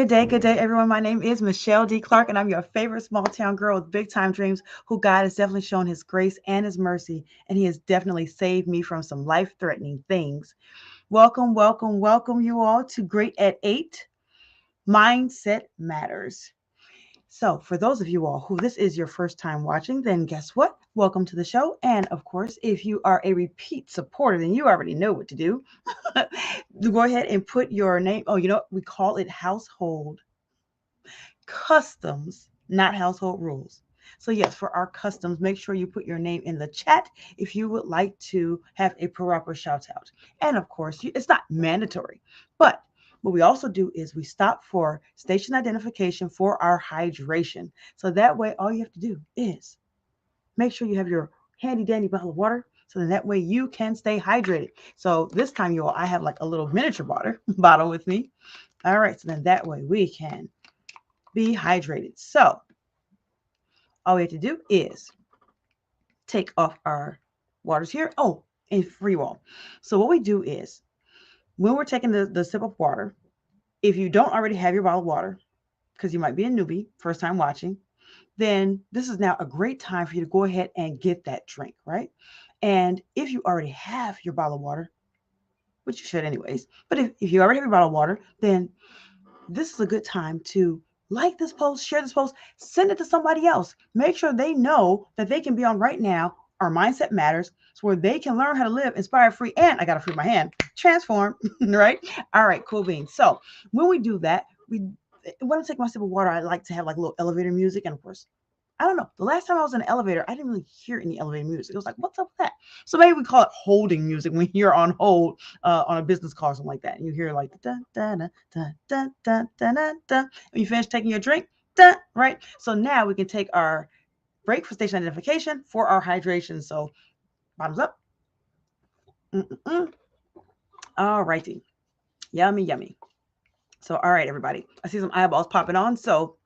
Good day, everyone. My name is Michelle D. Clark, and I'm your favorite small town girl with big time dreams who God has definitely shown his grace and his mercy, and he has definitely saved me from some life threatening things. Welcome, welcome, welcome, you all to Great at 8 Mindset Matters. So, for those of you all who this is your first time watching, then guess what? Welcome to the show. And of course, if you are a repeat supporter, then you already know what to do. Go ahead and put your name. Oh, you know what? We call it household customs, not household rules. So, yes, for our customs, make sure you put your name in the chat if you would like to have a proper shout out. And of course, it's not mandatory, but what we also do is we stop for station identification for our hydration. So that way, all you have to do is make sure you have your handy dandy bottle of water. So then that way you can stay hydrated. So this time, you all, I have like a little miniature water bottle with me. All right. So then that way we can be hydrated. So all we have to do is take off our waters here. Oh, and free wall. So what we do is when we're taking the sip of water, if you don't already have your bottle of water, because you might be a newbie, first time watching, then this is now a great time for you to go ahead and get that drink, right? And if you already have your bottle of water, which you should anyways, but if you already have your bottle of water, then this is a good time to like this post, share this post, send it to somebody else. Make sure they know that they can be on right now. Our mindset matters, so where they can learn how to live inspired free. And I got to free my hand, transform, right? All right, cool beans. So when we do that, when I take my sip of water, I like to have like a little elevator music. And of course, I don't know. The last time I was in an elevator, I didn't really hear any elevator music. It was like, what's up with that? So maybe we call it holding music when you're on hold on a business call or something like that. And you hear like da da da da da da da da da. When you finish taking your drink, da, right? So now we can take our break for station identification for our hydration. So bottoms up. Mm-mm-mm. All righty. Yummy, yummy. So, all right, everybody. I see some eyeballs popping on. So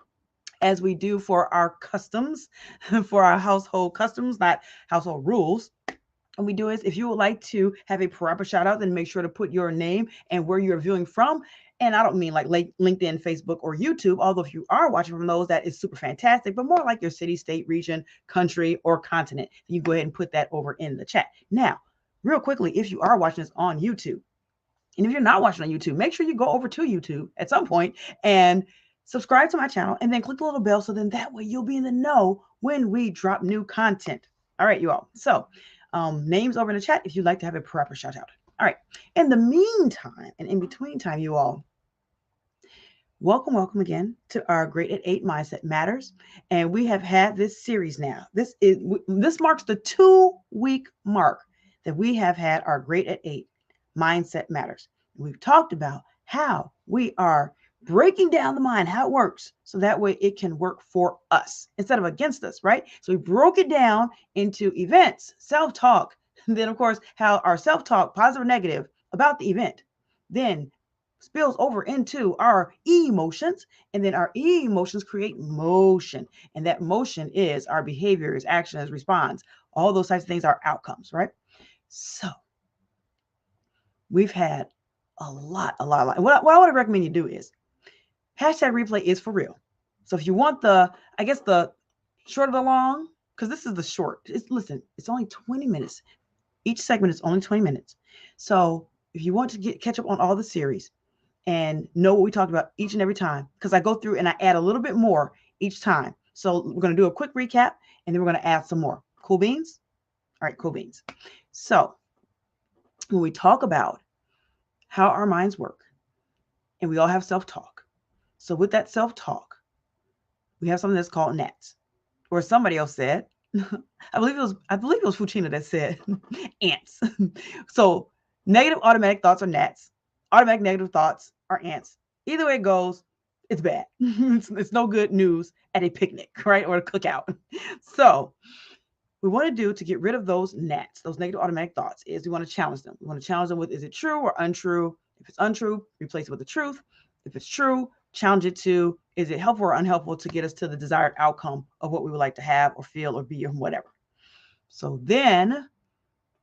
as we do for our customs, for our household customs, not household rules. And we do is if you would like to have a proper shout out, then make sure to put your name and where you're viewing from. And I don't mean like LinkedIn, Facebook, or YouTube, although if you are watching from those, that is super fantastic, but more like your city, state, region, country, or continent. You go ahead and put that over in the chat. Now, real quickly, if you are watching this on YouTube, and if you're not watching on YouTube, make sure you go over to YouTube at some point and subscribe to my channel and then click the little bell so then that way you'll be in the know when we drop new content. All right, you all. So names over in the chat if you'd like to have a proper shout out. All right. In the meantime and in between time, you all, welcome again to our Great at 8 Mindset Matters. And we have had this series now. This marks the 2-week mark that we have had our Great at 8 Mindset Matters. We've talked about how we are breaking down the mind, how it works, so that way it can work for us instead of against us, right? So we broke it down into events, self-talk, then of course how our self-talk, positive or negative, about the event, then spills over into our emotions, and then our emotions create motion, and that motion is our behaviors, actions, response, all those types of things are outcomes, right? So we've had a lot. What I want to recommend you do is hashtag replay is for real. So if you want the short of the long, because this is the short. It's only 20 minutes. Each segment is only 20 minutes. So if you want to catch up on all the series and know what we talked about each and every time, because I go through and I add a little bit more each time. So we're going to do a quick recap and then we're going to add some more. Cool beans? All right, cool beans. So when we talk about how our minds work, and we all have self-talk. So with that self-talk, we have something that's called gnats, or somebody else said, I believe it was Fuchina that said ants. So negative automatic thoughts are gnats. Automatic negative thoughts are ants. Either way it goes, it's bad. It's no good news at a picnic, right? Or a cookout. So we want to do to get rid of those gnats, those negative automatic thoughts, is we want to challenge them. We want to challenge them with, is it true or untrue? If it's untrue, replace it with the truth. If it's true, challenge it to, is it helpful or unhelpful to get us to the desired outcome of what we would like to have or feel or be or whatever. So then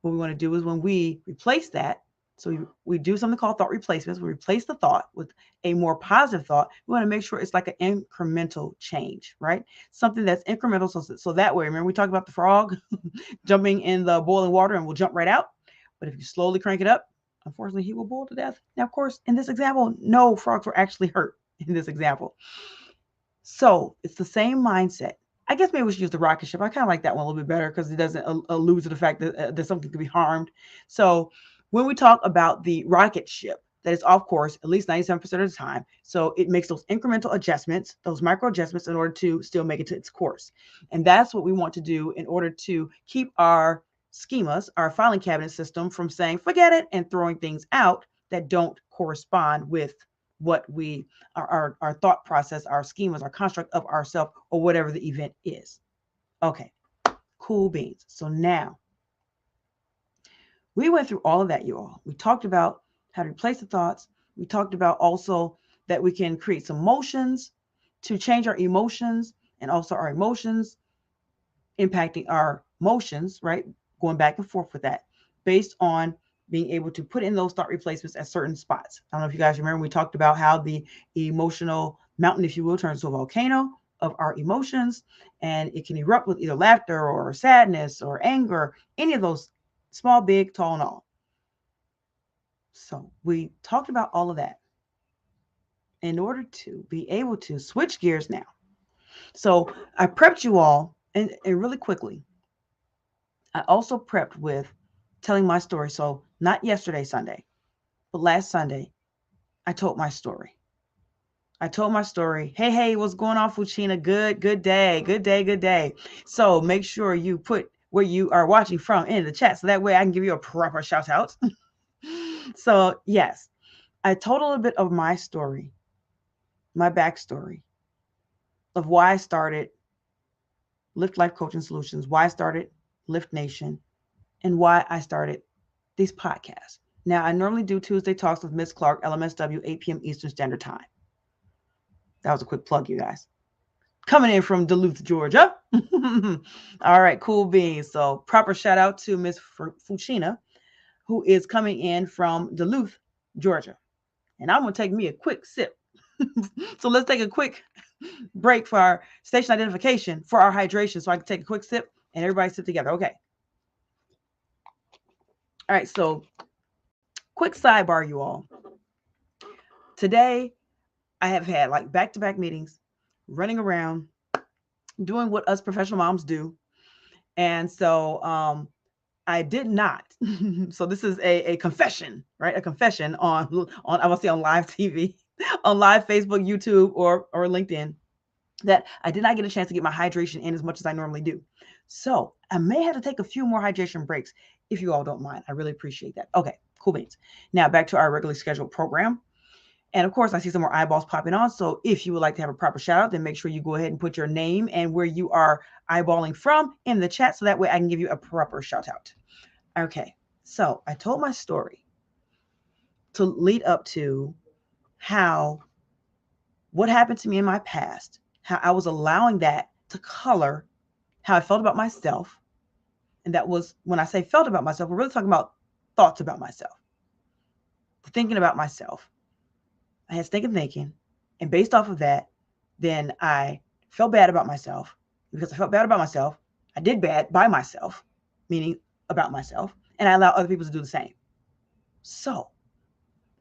what we want to do is when we replace that, So we do something called thought replacements. We replace the thought with a more positive thought. We want to make sure it's like an incremental change, right? Something that's incremental. So that way, remember we talked about the frog jumping in the boiling water and will jump right out. But if you slowly crank it up, unfortunately, he will boil to death. Now, of course, in this example, no frogs were actually hurt in this example. So it's the same mindset. I guess maybe we should use the rocket ship. I kind of like that one a little bit better because it doesn't allude to the fact that something could be harmed. So when we talk about the rocket ship that is off course at least 97% of the time, so it makes those incremental adjustments, those micro adjustments in order to still make it to its course. And that's what we want to do in order to keep our schemas, our filing cabinet system from saying, forget it, and throwing things out that don't correspond with what we our thought process, our schemas, our construct of ourself, or whatever the event is. Okay, cool beans. So now we went through all of that, you all. We talked about how to replace the thoughts. We talked about also that we can create some motions to change our emotions, and also our emotions impacting our motions, right? Going back and forth with that based on being able to put in those thought replacements at certain spots. I don't know if you guys remember, we talked about how the emotional mountain, if you will, turns to a volcano of our emotions, and it can erupt with either laughter or sadness or anger, any of those, small, big, tall, and all. So we talked about all of that in order to be able to switch gears now. So I prepped you all, and really quickly, I also prepped with telling my story. So not yesterday, Sunday, but last Sunday, I told my story. I told my story. Hey, what's going on, Fuchina? Good day, good day, good day. So make sure you put where you are watching from in the chat, so that way I can give you a proper shout out. So yes, I told a little bit of my story, my backstory of why I started Lift Life Coaching Solutions, why I started Lift Nation, and why I started these podcasts. Now, I normally do Tuesday Talks with Miss Clark, LMSW, 8 p.m. Eastern Standard Time. That was a quick plug, you guys. Coming in from Duluth, Georgia. All right, cool beans. So proper shout out to Miss Fuchina, who is coming in from Duluth, Georgia. And I'm going to take me a quick sip. So let's take a quick break for our station identification for our hydration, so I can take a quick sip and everybody sit together. Okay. All right, so quick sidebar, you all. Today, I have had like back-to-back meetings, running around, doing what us professional moms do. And so I did not. So this is a confession, right? A confession on I will say on live TV, on live Facebook, YouTube, or LinkedIn, that I did not get a chance to get my hydration in as much as I normally do. So I may have to take a few more hydration breaks if you all don't mind. I really appreciate that. Okay, cool beans. Now back to our regularly scheduled program. And of course, I see some more eyeballs popping on. So if you would like to have a proper shout out, then make sure you go ahead and put your name and where you are eyeballing from in the chat, so that way I can give you a proper shout out. Okay, so I told my story to lead up to what happened to me in my past, how I was allowing that to color how I felt about myself. And that was, when I say felt about myself, we're really talking about thoughts about myself, thinking about myself. I had stinking thinking. And based off of that, then I felt bad about myself. Because I felt bad about myself, I did bad by myself, meaning about myself, and I allowed other people to do the same. So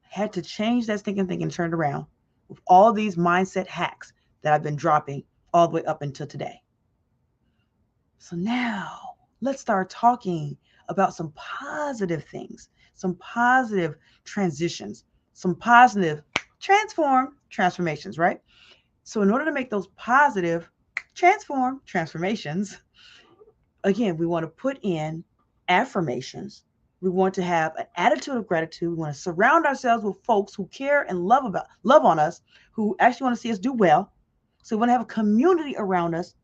I had to change that stinking thinking and turn it around with all these mindset hacks that I've been dropping all the way up until today. So now let's start talking about some positive things, some positive transitions, some positive transformations, right? So in order to make those positive transformations, again, we want to put in affirmations. We want to have an attitude of gratitude. We want to surround ourselves with folks who care and love on us, who actually want to see us do well. So we want to have a community around us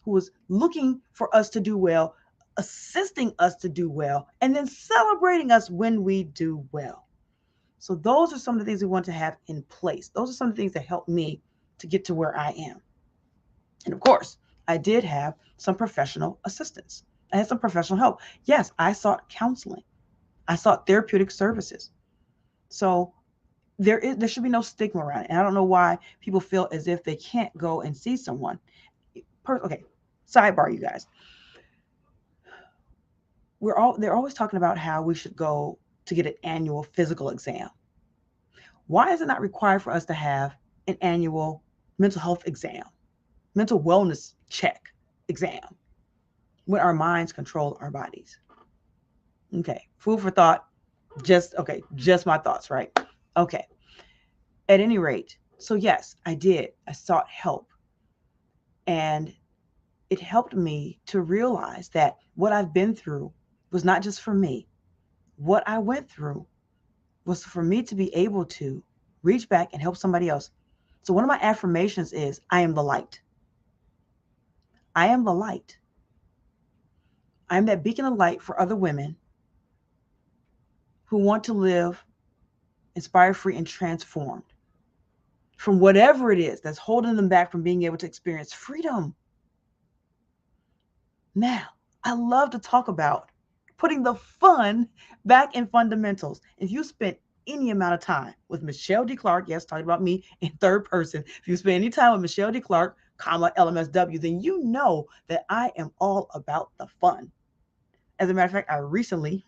who is looking for us to do well, assisting us to do well, and then celebrating us when we do well. So those are some of the things we want to have in place. Those are some of the things that help me to get to where I am. And of course, I did have some professional assistance. I had some professional help. Yes, I sought counseling. I sought therapeutic services. So there should be no stigma around it. And I don't know why people feel as if they can't go and see someone. Okay, sidebar, you guys. They're always talking about how we should go to get an annual physical exam. Why is it not required for us to have an annual mental health exam, mental wellness check exam when our minds control our bodies? Okay, food for thought. Just my thoughts, right? Okay. At any rate, so yes, I did. I sought help, and it helped me to realize that what I've been through was not just for me. What I went through was for me to be able to reach back and help somebody else. So one of my affirmations is I am the light. I am the light. I am that beacon of light for other women who want to live inspired, free, and transformed from whatever it is that's holding them back from being able to experience freedom. Now, I love to talk about putting the fun back in fundamentals. If you spent any amount of time with MicheleDClark, yes, talking about me in third person, if you spend any time with MicheleDClark, comma LMSW, then you know that I am all about the fun. As a matter of fact, I recently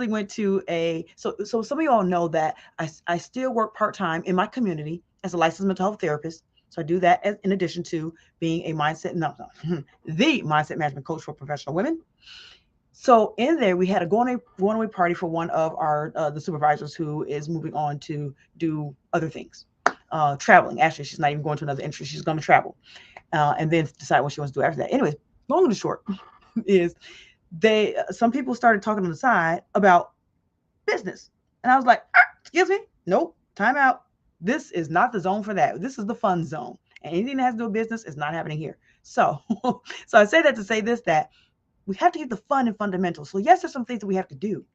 went to so some of you all know that I still work part-time in my community as a licensed mental health therapist. So I do that in addition to being a the mindset management coach for professional women. So in there, we had a going away party for one of our the supervisors who is moving on to do other things, traveling. Actually, she's not even going to another industry; she's going to travel, and then decide what she wants to do after that. Anyways, long and short is some people started talking on the side about business. And I was like, excuse me, nope, time out. This is not the zone for that. This is the fun zone. And anything that has to do with business is not happening here. So, so I say that to say this, that we have to keep the fun and fundamentals. So yes, there's some things that we have to do.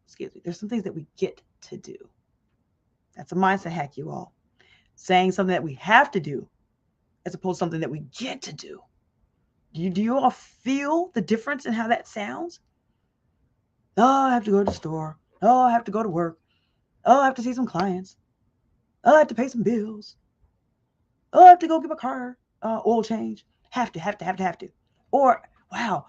Excuse me. There's some things that we get to do. That's a mindset hack, you all. Saying something that we have to do as opposed to something that we get to do. Do you all feel the difference in how that sounds? Oh, I have to go to the store. Oh, I have to go to work. Oh, I have to see some clients. Oh, I have to pay some bills. Oh, I have to go get my car oil change. Have to. Or, wow,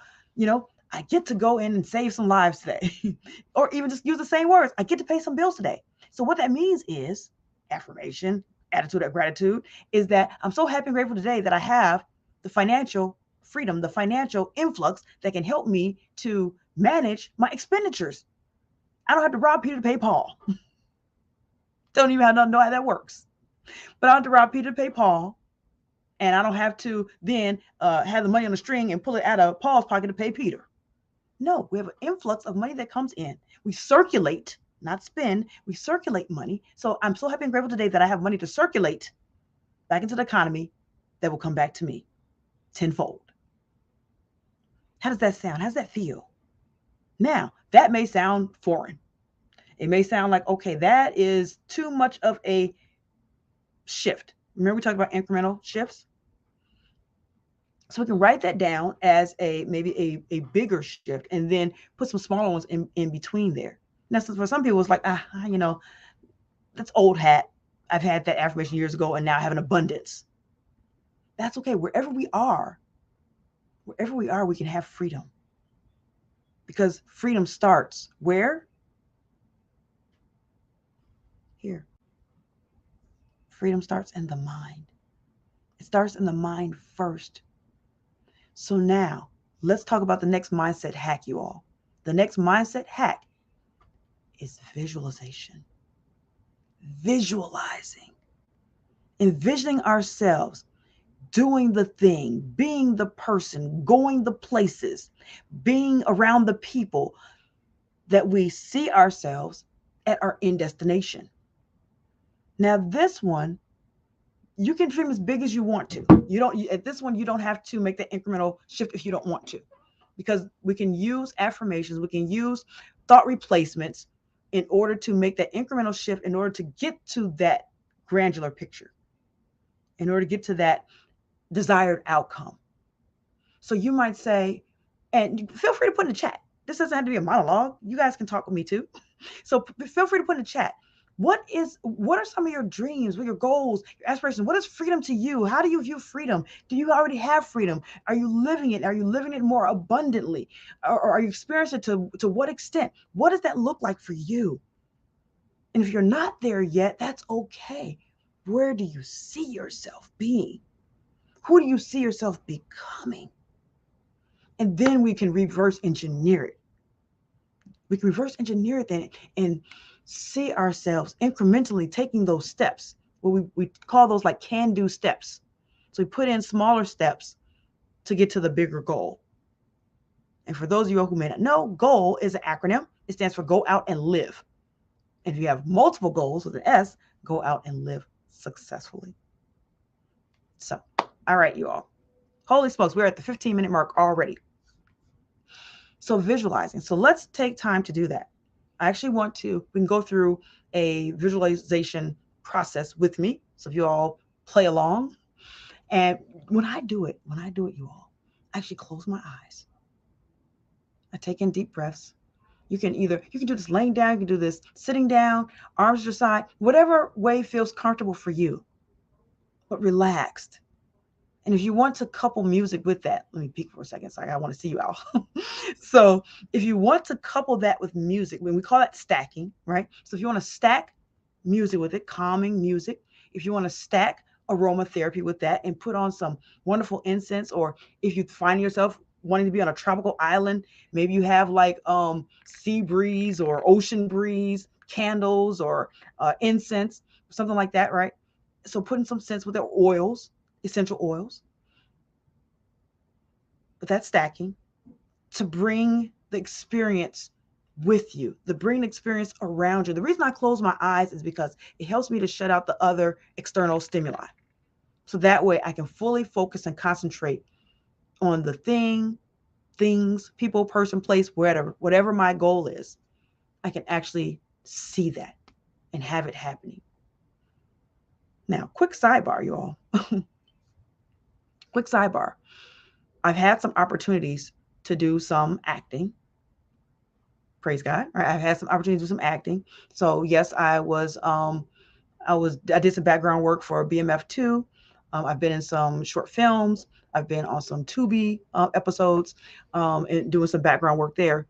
I get to go in and save some lives today. Or even just use the same words. I get to pay some bills today. So what that means is affirmation, attitude of gratitude, is that I'm so happy and grateful today that I have the financial freedom, the financial influx that can help me to manage my expenditures. I don't have to rob Peter to pay Paul. Don't even know how that works. But I don't have to rob Peter to pay Paul. And I don't have to then have the money on the string and pull it out of Paul's pocket to pay Peter. No, we have an influx of money that comes in. We circulate, not spend. We circulate money. So I'm so happy and grateful today that I have money to circulate back into the economy that will come back to me tenfold. How does that sound? How does that feel? Now, that may sound foreign. It may sound like, okay, that is too much of a shift. Remember we talked about incremental shifts? So we can write that down as maybe a bigger shift and then put some smaller ones in between there. Now, so for some people, it's like, that's old hat. I've had that affirmation years ago and now I have an abundance. That's okay. Wherever we are, we can have freedom. Because freedom starts where? Here. Freedom starts in the mind. It starts in the mind first. So now let's talk about the next mindset hack, you all. The next mindset hack is visualization. Visualizing. Envisioning ourselves doing the thing, being the person, going the places, being around the people that we see ourselves at our end destination. Now, this one, you can dream as big as you want to. At this one, you don't have to make that incremental shift if you don't want to, because we can use affirmations, we can use thought replacements in order to make that incremental shift, in order to get to that granular picture, in order to get to that desired outcome. So you might say, and feel free to put in the chat. This doesn't have to be a monologue. You guys can talk with me too. So feel free to put in the chat. What are some of your dreams, what are your goals, your aspirations? What is freedom to you? How do you view freedom? Do you already have freedom? Are you living it? Are you living it more abundantly? Or are you experiencing it to what extent? What does that look like for you? And if you're not there yet, that's okay. Where do you see yourself being? Who do you see yourself becoming? And then we can reverse engineer it. We can reverse engineer it then and see ourselves incrementally taking those steps. Well, we call those like can-do steps. So we put in smaller steps to get to the bigger goal. And for those of you who may not know, GOAL is an acronym. It stands for Go Out and Live. And if you have multiple goals with an S, go out and live successfully. So, all right, you all. Holy smokes, we're at the 15-minute mark already. So visualizing. So let's take time to do that. I actually we can go through a visualization process with me. So if you all play along. And when I do it, you all, I actually close my eyes. I take in deep breaths. You can do this laying down, you can do this sitting down, arms to your side, whatever way feels comfortable for you, but relaxed. And if you want to couple music with that, let me peek for a second. Sorry, I want to see you all. So if you want to couple that with music, when we call that stacking, right? So if you want to stack music with it, calming music, if you want to stack aromatherapy with that and put on some wonderful incense, or if you find yourself wanting to be on a tropical island, maybe you have like sea breeze or ocean breeze, candles or incense, something like that, right? So putting some scents with their oils, essential oils, but that's stacking to bring the experience with you, to bring the experience around you. The reason I close my eyes is because it helps me to shut out the other external stimuli. So that way I can fully focus and concentrate on the things, people, person, place, whatever my goal is. I can actually see that and have it happening. Now, quick sidebar, you all. Quick sidebar. I've had some opportunities to do some acting. Praise God. Right? I've had some opportunities to do some acting. So yes, I did some background work for BMF2. I've been in some short films. I've been on some Tubi episodes and doing some background work there.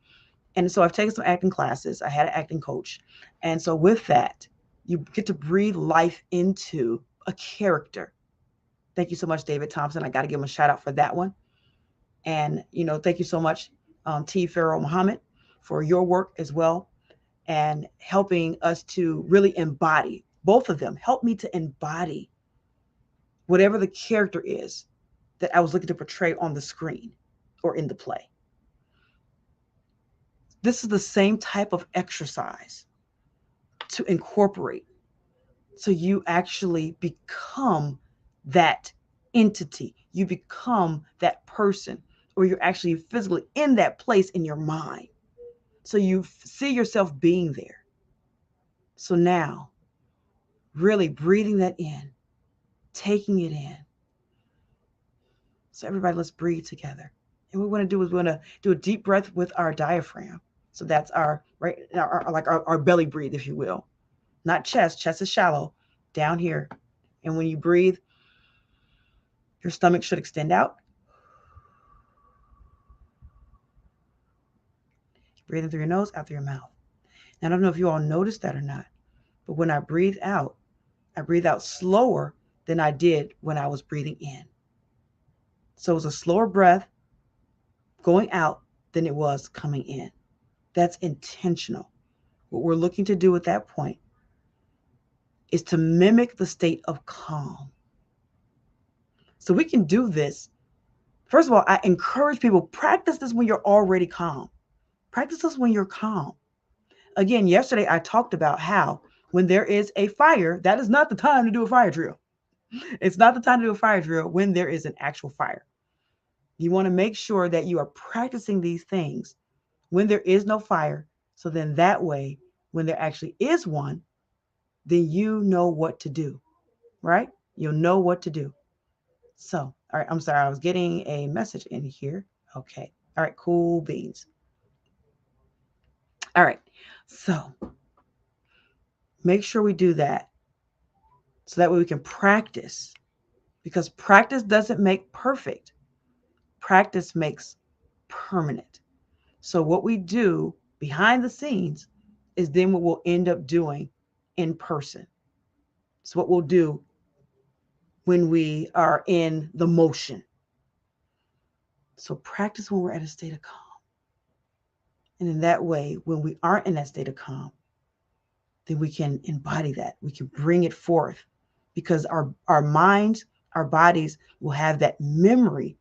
And so I've taken some acting classes. I had an acting coach. And so with that, you get to breathe life into a character. Thank you so much, David Thompson. I got to give him a shout out for that one. And, thank you so much, T. Pharaoh Muhammad, for your work as well and helping us to really embody, both of them help me to embody whatever the character is that I was looking to portray on the screen or in the play. This is the same type of exercise to incorporate so you actually become that entity. You become that person, or you're actually physically in that place in your mind. So you see yourself being there. So now, really breathing that in, taking it in. So everybody, let's breathe together. And what we want to do is we want to do a deep breath with our diaphragm. So that's our belly breathe, if you will. Not chest. Chest is shallow down here. And when you breathe, your stomach should extend out. Breathing through your nose, out through your mouth. Now, I don't know if you all noticed that or not, but when I breathe out slower than I did when I was breathing in. So it was a slower breath going out than it was coming in. That's intentional. What we're looking to do at that point is to mimic the state of calm. So we can do this. First of all, I encourage people, practice this when you're already calm. Practice this when you're calm. Again, yesterday I talked about how when there is a fire, that is not the time to do a fire drill. It's not the time to do a fire drill when there is an actual fire. You want to make sure that you are practicing these things when there is no fire. So then that way, when there actually is one, then you know what to do, right? You'll know what to do. So, all right, I'm sorry, I was getting a message in here. Okay. All right, cool beans. All right. So make sure we do that so that way we can practice, because practice doesn't make perfect. Practice makes permanent. So what we do behind the scenes is then what we'll end up doing in person. It's what we'll do when we are in the motion. So practice when we're at a state of calm. And in that way, when we aren't in that state of calm, then we can embody that. We can bring it forth because our minds, our bodies will have that memory.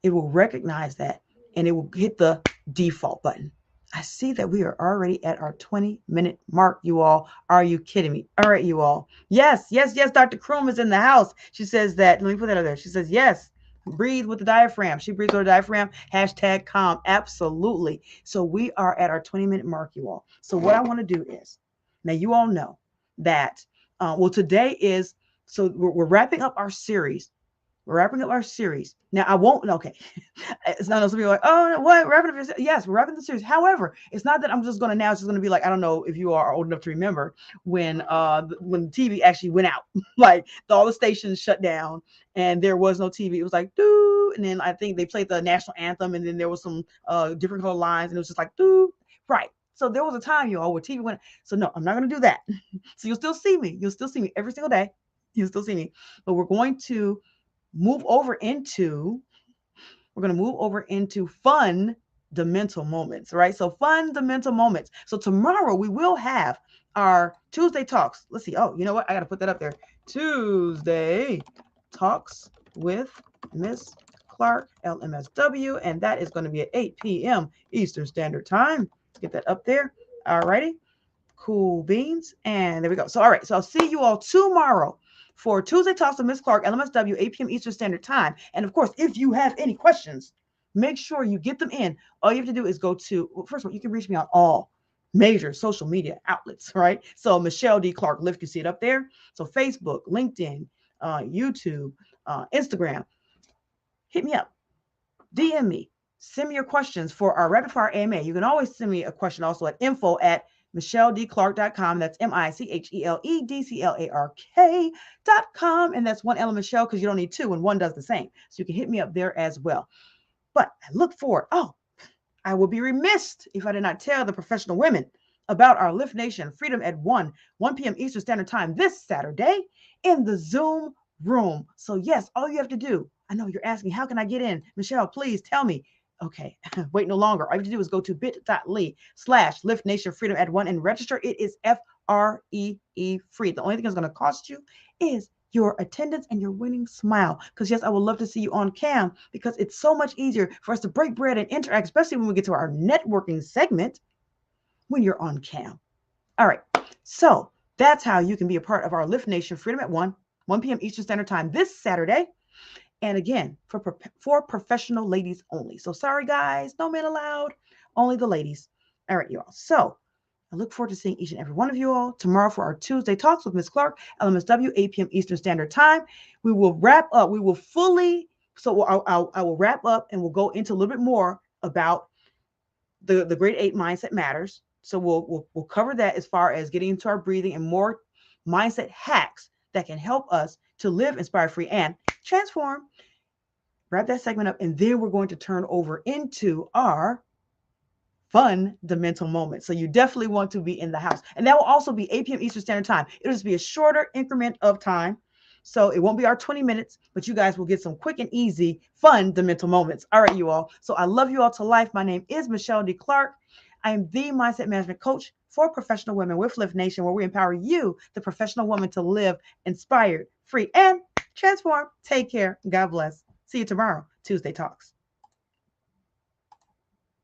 It will recognize that and it will hit the default button. I see that we are already at our 20-minute mark, you all. Are you kidding me? All right, you all. Yes, yes, yes. Dr. Kroom is in the house. She says that. Let me put that up there. She says, yes, breathe with the diaphragm. She breathes with the diaphragm. Hashtag calm. Absolutely. So we are at our 20-minute mark, you all. So what I want to do is, now you all know that, today is, so we're wrapping up our series. We're wrapping up our series. Now, I won't, okay. It's not those people are like, oh, what? Wrapping up? Yes, we're wrapping the series. However, it's not that I'm just going to now, it's just going to be like, I don't know if you are old enough to remember when TV actually went out, like all the stations shut down and there was no TV. It was like, doo. And then I think they played the national anthem and then there was some different color lines and it was just like, doo. Right. So there was a time, you all, where TV went. So no, I'm not going to do that. So you'll still see me. You'll still see me every single day. You'll still see me. But we're going to move over into fundamental moments, right? So fundamental moments. So tomorrow we will have our Tuesday talks. Let's see. Oh, you know what? I got to put that up there. Tuesday talks with Miss Clark, LMSW, and that is going to be at 8 p.m. Eastern Standard Time. Let's get that up there. All righty. Cool beans. And there we go. So, all right. So I'll see you all tomorrow for Tuesday Talks with Miss Clark, LMSW, 8 p.m. Eastern Standard Time. And of course, if you have any questions, make sure you get them in. All you have to do is go to, well, first of all, you can reach me on all major social media outlets, right? So MicheleDClark, Lift, you see it up there. So Facebook, LinkedIn, YouTube, Instagram. Hit me up. DM me. Send me your questions for our rapid fire AMA. You can always send me a question also at info@MicheleDClark.com. That's MicheleDClark.com. And that's one L Michelle because you don't need two and one does the same. So you can hit me up there as well. But I look forward. Oh, I would be remiss if I did not tell the professional women about our Lift Nation Freedom at 1 p.m. Eastern Standard Time this Saturday in the Zoom room. So yes, all you have to do, I know you're asking, how can I get in? Michelle, please tell me. Okay, wait no longer. All you have to do is go to bit.ly/Lift Nation Freedom at 1 and register. It is FREE free. The only thing that's going to cost you is your attendance and your winning smile. Because yes, I would love to see you on cam because it's so much easier for us to break bread and interact, especially when we get to our networking segment when you're on cam. All right, so that's how you can be a part of our Lift Nation Freedom at 1 p.m. Eastern Standard Time this Saturday. And again, for professional ladies only. So sorry, guys, no men allowed, only the ladies. All right, you all. So I look forward to seeing each and every one of you all tomorrow for our Tuesday Talks with Miss Clark, LMSW, 8 p.m. Eastern Standard Time. We will wrap up. We will fully, so I will wrap up and we'll go into a little bit more about the Grade 8 Mindset Matters. So we'll cover that as far as getting into our breathing and more mindset hacks that can help us to live inspired, free, and transform. Wrap that segment up, and then we're going to turn over into our fundamental moment. So you definitely want to be in the house. And that will also be 8 p.m. Eastern Standard Time. It'll just be a shorter increment of time. So it won't be our 20 minutes, but you guys will get some quick and easy fundamental moments. All right, you all. So I love you all to life. My name is MicheleDClark. I am the mindset management coach for professional women with Lift Nation, where we empower you, the professional woman, to live inspired, free, and transform. Take care. God bless. See you tomorrow, Tuesday Talks.